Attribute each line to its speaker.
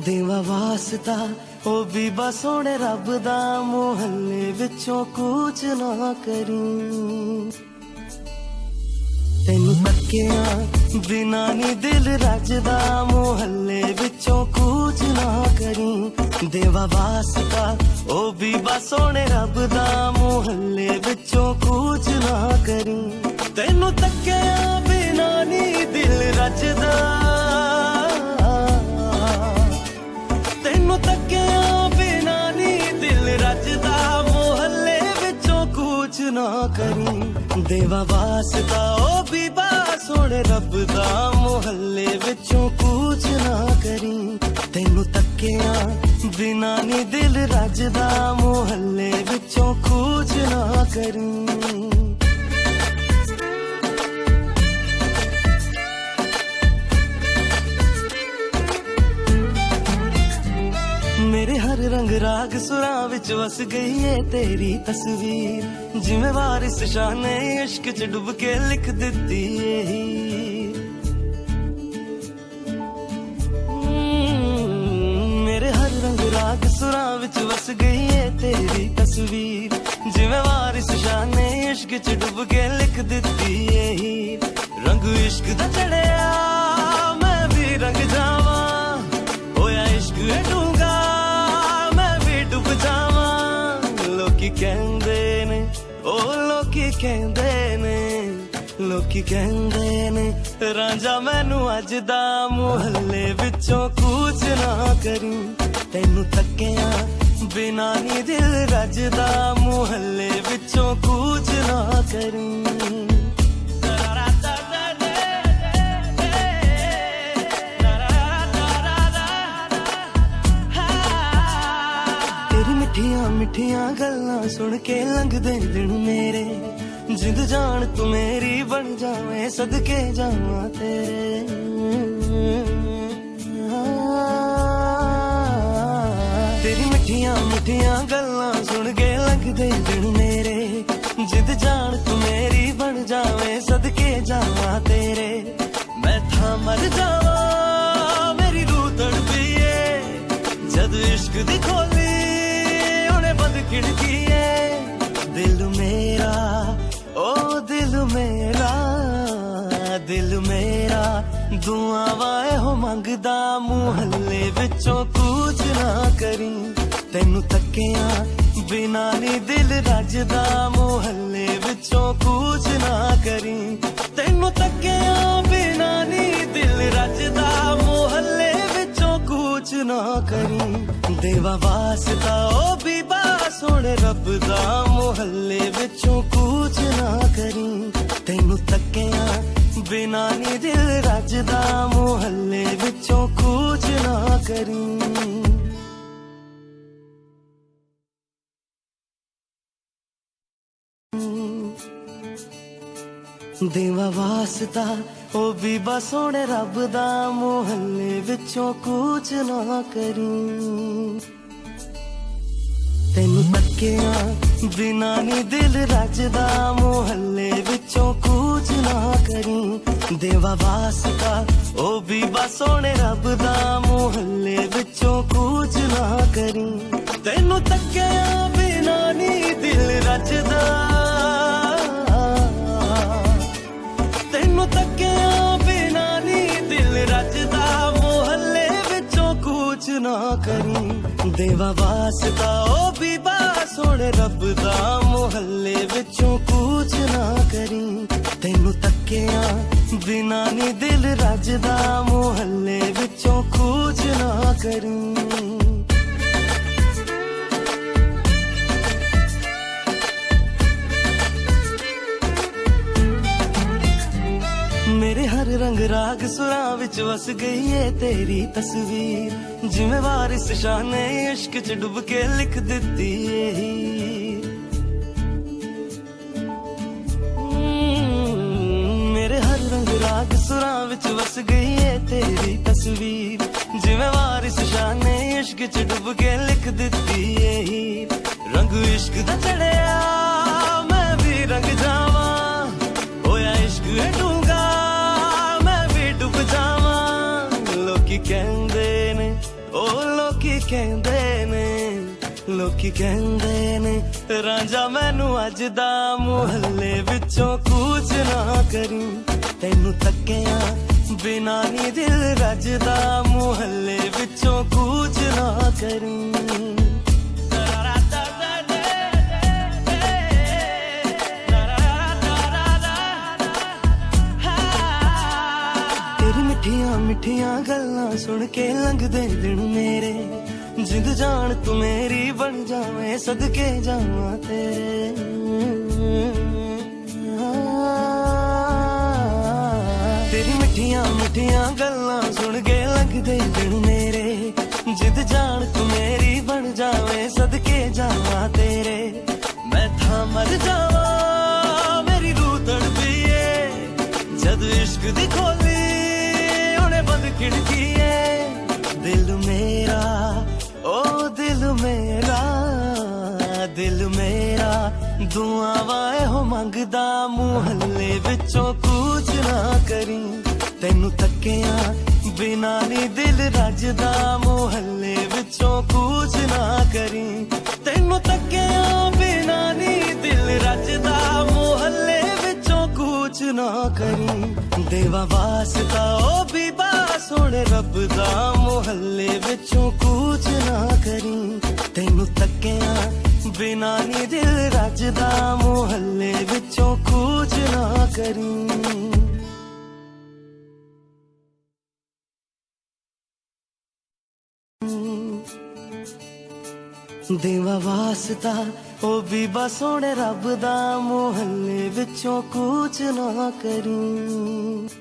Speaker 1: ਦੇਵਾ ਵਾਸਤਾ ਉਹ ਬੀਬਾ ਸੋਹਣੇ ਰੱਬ ਦਾ, ਮੁਹੱਲੇ ਵਿੱਚੋਂ ਕੂਚ ਨਾ ਕਰੀ। ਤੈਨੂੰ ਤੱਕਿਆ ਬਿਨਾ ਨੀ ਦਿਲ ਰੱਜਦਾ, ਮੁਹੱਲੇ ਵਿੱਚੋਂ ਕੂਚ ਨਾ ਕਰੀ। ਦੇਵਾ ਵਾਸਤਾ ਉਹ ਬੀਬਾ ਸੋਹਣੇ ਰੱਬ ਦਾ, ਮੁਹੱਲੇ ਵਿੱਚੋਂ ਕੂਚ ਨਾ ਕਰੀ। ਤੈਨੂੰ ਤੱਕਿਆ ਬਿਨਾ ਨੀ ਦਿਲ ਰੱਜਦਾ, ਤੈਨੂੰ ਤੱਕਿਆ ਬਿਨਾ ਨੀ ਦਿਲ ਰੱਜਦਾ, ਮੁਹੱਲੇ ਵਿੱਚੋਂ ਕੂਚ ਨਾ ਕਰੀ। ਦੇਵਾ ਵਾਸਤਾ ਉਹ ਬੀਬਾ ਸੋਹਣੇ ਰੱਬ ਦਾ, ਮੁਹੱਲੇ ਵਿੱਚੋਂ ਕੂਚ ਨਾ ਕਰੀ। ਤੈਨੂੰ ਤੱਕਿਆ ਬਿਨਾ ਨੀ ਦਿਲ ਰੱਜਦਾ, ਮੁਹੱਲੇ ਵਿੱਚੋਂ ਕੂਚ ਨਾ ਕਰੀ। ਮੇਰੇ ਹਰ ਰੰਗ ਰਾਗ ਸੁਰਾਂ ਵਿੱਚ ਵਸ ਗਈ ਏ ਤੇਰੀ ਤਸਵੀਰ, ਜਿਵੇਂ ਵਾਰਿਸ ਸ਼ਾਹ ਨੇ ਇਸ਼ਕ 'ਚ ਡੁੱਬ ਕੇ ਲਿਖ ਦਿੱਤੀ ਏ। ਮੇਰੇ ਹਰ ਰੰਗ ਰਾਗ ਸੁਰਾਂ ਵਿੱਚ ਵਸ ਗਈ ਏ ਤੇਰੀ ਤਸਵੀਰ, ਜਿਵੇਂ ਵਾਰਿਸ ਸ਼ਾਹ ਨੇ ਇਸ਼ਕ 'ਚ ਡੁੱਬ ਕੇ ਲਿਖ ਦਿੱਤੀ ਏ। ਰੰਗ ਇਸ਼ਕ ਦਾ ਚੜਿਆ ਮੈਂ ਵੀ ਰੰਗ ਜਾਵਾਂ, ਹੋਇਆ ਇਸ਼ਕ ਏ ਡੂੰਘਾ ਲੋਕੀ ਕਹਿੰਦੇ ਨੇ, ਉਹ ਲੋਕੀ ਕਹਿੰਦੇ ਨੇ, ਲੋਕੀ ਕਹਿੰਦੇ ਨੇ ਰਾਂਝਾ ਮੈਨੂੰ ਅੱਜ ਦਾ, ਮੁਹੱਲੇ ਵਿੱਚੋਂ ਕੂਚ ਨਾ ਕਰੀ। ਤੈਨੂੰ ਤੱਕਿਆ ਬਿਨਾ ਨੀ ਦਿਲ ਰੱਜਦਾ, ਮੁਹੱਲੇ ਵਿੱਚੋਂ ਕੂਚ ਨਾ ਕਰੀ। ਮਿੱਠੀਆਂ ਮਿੱਠੀਆਂ ਗੱਲਾਂ ਸੁਣ ਕੇ ਲੰਘਦੇ ਦਿਨ ਮੇਰੇ, ਜਿੰਦ ਜਾਨ ਤੂੰ ਮੇਰੀ ਬਣ ਜਾਵੇਂ, ਸਦਕੇ ਜਾਵਾਂ ਤੇਰੇ। ਤੇਰੀ ਮਿੱਠੀਆਂ ਮਿੱਠੀਆਂ ਗੱਲਾਂ ਸੁਣ ਕੇ ਲੰਘਦੇ ਦਿਨ ਮੇਰੇ, ਜਿੰਦ ਜਾਨ ਤੂੰ ਮੇਰੀ ਬਣ ਜਾਵੇਂ, ਸਦਕੇ ਜਾਵਾਂ ਤੇਰੇ। ਮੈਂ ਥਾਂ ਮਰ ਜਾਵਾਂ ਮੇਰੀ ਰੂਹ ਤੜਪੀਏ, ਜਦ ਇਸ਼ਕ ਦੀ ਖੋਲੀ ਬੰਦ ਖਿੜਕੀਏ। ਦਿਲ ਮੇਰਾ ਓ ਦਿਲ ਮੇਰਾ, ਦਿਲ ਮੇਰਾ ਦੁਆਵਾਂ ਇਹੋ ਮੰਗਦਾ, ਮੁਹੱਲੇ ਵਿੱਚੋਂ ਕੂਚ ਨਾ ਕਰੀ। ਤੈਨੂੰ ਤੱਕਿਆ ਬਿਨਾ ਨੀ ਦਿਲ ਰੱਜਦਾ, ਮੁਹੱਲੇ ਵਿੱਚੋਂ ਕੂਚ ਨਾ ਕਰੀ। ਤੈਨੂੰ ਤੱਕਿਆ ਬਿਨਾ ਨੀ ਦਿਲ ਰੱਜਦਾ, ਮੁਹੱਲੇ ਵਿੱਚੋਂ ਕੂਚ ਨਾ ਕਰੀ। ਦੇਵਾ ਵਾਸਤਾ ਉਹ ਬੀਬਾ ਸੋਹਣੇ ਰੱਬ ਦਾ, ਮੁਹੱਲੇ ਵਿੱਚੋਂ ਕੂਚ ਨਾ ਕਰੀ। ਤੈਨੂੰ ਤੱਕਿਆ ਬਿਨਾ ਨੀ ਦਿਲ ਰੱਜਦਾ, ਮੁਹੱਲੇ ਵਿੱਚੋਂ ਕੂਚ ਨਾ ਕਰੀ। ਦੇਵਾ ਵਾਸਤਾ ਉਹ ਬੀਬਾ ਸੋਹਣੇ ਰੱਬ ਦਾ, ਮੁਹੱਲੇ ਵਿੱਚੋਂ ਕੂਚ ਨਾ ਕਰੀ। ਤੈਨੂੰ ਤੱਕਿਆ ਬਿਨਾ ਨੀ ਦਿਲ ਰੱਜਦਾ, ਮੁਹੱਲੇ ਵਿੱਚੋਂ ਕੂਚ ਨਾ ਕਰੀ। ਦੇਵਾ ਵਾਸਤਾ ਉਹ ਬੀਬਾ ਸੋਹਣੇ ਰੱਬ ਦਾ, ਮੁਹੱਲੇ ਵਿੱਚੋਂ ਕੂਚ ਨਾ ਕਰੀ। ਤੈਨੂੰ ਤੱਕਿਆ ਬਿਨਾ ਨੀ ਦਿਲ ਰੱਜਦਾ, ਤੈਨੂੰ ਤੱਕਿਆ ਬਿਨਾ ਨੀ ਦਿਲ ਰੱਜਦਾ, ਮੁਹੱਲੇ ਵਿੱਚੋਂ ਕੂਚ ਨਾ ਕਰੀ। ਦੇਵਾ ਵਾਸਤਾ ਉਹ ਬੀਬਾ ਸੋਹਣੇ ਰੱਬ ਦਾ, ਮੁਹੱਲੇ ਵਿੱਚੋਂ ਕੂਚ ਨਾ ਕਰੀ। ਤੈਨੂੰ ਤੱਕਿਆ ਬਿਨਾ ਨੀ ਦਿਲ ਰੱਜਦਾ, ਮੁਹੱਲੇ ਵਿੱਚੋਂ ਕੂਚ ਨਾ ਕਰੀ। ਮੇਰੇ ਹਰ ਰੰਗ ਰਾਗ ਸੁਰਾਂ ਵਿੱਚ ਵਸ ਗਈ ਏ ਤੇਰੀ ਤਸਵੀਰ, ਜਿਵੇਂ ਵਾਰਿਸ ਸ਼ਾਹ ਨੇ ਇਸ਼ਕ 'ਚ ਡੁੱਬ ਕੇ ਲਿਖ ਦਿੱਤੀ ਏ। ਮੇਰੇ ਹਰ ਰੰਗ ਰਾਗ ਸੁਰਾਂ ਵਿੱਚ ਵਸ ਗਈ ਏ ਤੇਰੀ ਤਸਵੀਰ, ਜਿਵੇਂ ਵਾਰਿਸ ਸ਼ਾਹ ਨੇ ਇਸ਼ਕ 'ਚ ਡੁੱਬ ਕੇ ਲਿਖ ਦਿੱਤੀ ਏ। ਰੰਗ ਇਸ਼ਕ ਦਾ ਚੜਿਆ ਮੈਂ ਵੀ ਰੰਗ ਜਾਵਾਂ, ਹੋਇਆ ਇਸ਼ਕ ਏ ਡੂੰਘਾ ਮੈਂ ਵੀ ਡੁੱਬ ਜਾਵਾਂ। ਲੋਕੀ ਕਹਿੰਦੇ ਨੇ, ਉਹ ਲੋਕੀ ਕਹਿੰਦੇ ਨੇ, ਲੋਕੀ ਕਹਿੰਦੇ ਨੇ, ਰਾਂਝਾ ਮੈਨੂੰ ਅੱਜ ਦਾ ਮੁਹੱਲੇ ਵਿੱਚੋਂ ਕੂਚ ਨਾ ਕਰੀ। ਤੈਨੂੰ ਤੱਕਿਆ ਬਿਨਾ ਨੀ ਦਿਲ ਰੱਜਦਾ, ਮੁਹੱਲੇ ਵਿੱਚੋਂ ਕੂਚ ਨਾ ਕਰੀ। ਮਿੱਠੀਆਂ ਮਿੱਠੀਆਂ ਗੱਲਾਂ ਸੁਣ ਕੇ ਲੰਘਦੇ ਦਿਨ ਮੇਰੇ, ਜਿੰਦ ਜਾਨ ਤੂੰ ਮੇਰੀ ਬਣ ਜਾਵੇਂ, ਸਦਕੇ ਜਾਵਾਂ ਤੇਰੇ। ਤੇਰੀ ਮਿੱਠੀਆਂ ਮਿੱਠੀਆਂ ਗੱਲਾਂ ਸੁਣ ਕੇ ਲੰਘਦੇ ਦਿਨ ਮੇਰੇ, ਜਿੰਦ ਜਾਨ ਤੂੰ ਮੇਰੀ ਬਣ ਜਾਵੇਂ, ਸਦਕੇ ਜਾਵਾਂ ਤੇਰੇ। ਮੈਂ ਤਾਂ ਮਰ ਜਾਵਾਂ, ਮੇਰੀ ਰੂਹ ਤੜਪੀ ਏ, ਜਦ ਇਸ਼ਕ ਦੀ ਖੋਲੀ ਬੰਦ ਖਿੜਕੀ ਏ। ਦਿਲ ਮੇਰਾ, ਓ ਦਿਲ ਮੇਰਾ, ਦਿਲ ਮੇਰਾ ਦੁਆਵਾਂ ਇਹੋ ਮੰਗਦਾ, ਮੁਹੱਲੇ ਵਿੱਚੋਂ ਕੂਚ ਨਾ ਕਰੀ। ਤੈਨੂੰ ਤੱਕਿਆ ਬਿਨਾ ਨੀ ਦਿਲ ਰੱਜਦਾ, ਮੁਹੱਲੇ ਵਿੱਚੋਂ ਕੂਚ ਨਾ ਕਰੀ। ਤੈਨੂੰ ਤੱਕਿਆ ਬਿਨਾ ਨੀ ਦਿਲ ਰੱਜਦਾ, ਮੁਹੱਲੇ ਵਿੱਚੋਂ ਕੂਚ ਨਾ ਕਰੀ। ਦੇਵਾ ਵਾਸਤਾ ਓ ਬੀਬਾ ਸੋਹਣੇ ਰੱਬ ਦਾ, ਮੁਹੱਲੇ ਵਿੱਚੋਂ ਕੂਚ ਨਾ ਕਰੀ। ਤੈਨੂੰ ਤੱਕਿਆ ਬਿਨਾ ਨੀ ਦਿਲ ਰੱਜਦਾ, ਮੁਹੱਲੇ ਵਿੱਚੋਂ ਕੂਚ ਨਾ ਕਰੀ। ਦੇਵਾ ਵਾਸਤਾ ਓ ਬੀਬਾ ਸੋਹਣੇ ਰੱਬ ਦਾ, ਮੁਹੱਲੇ ਵਿੱਚੋਂ ਕੂਚ ਨਾ ਕਰੀ।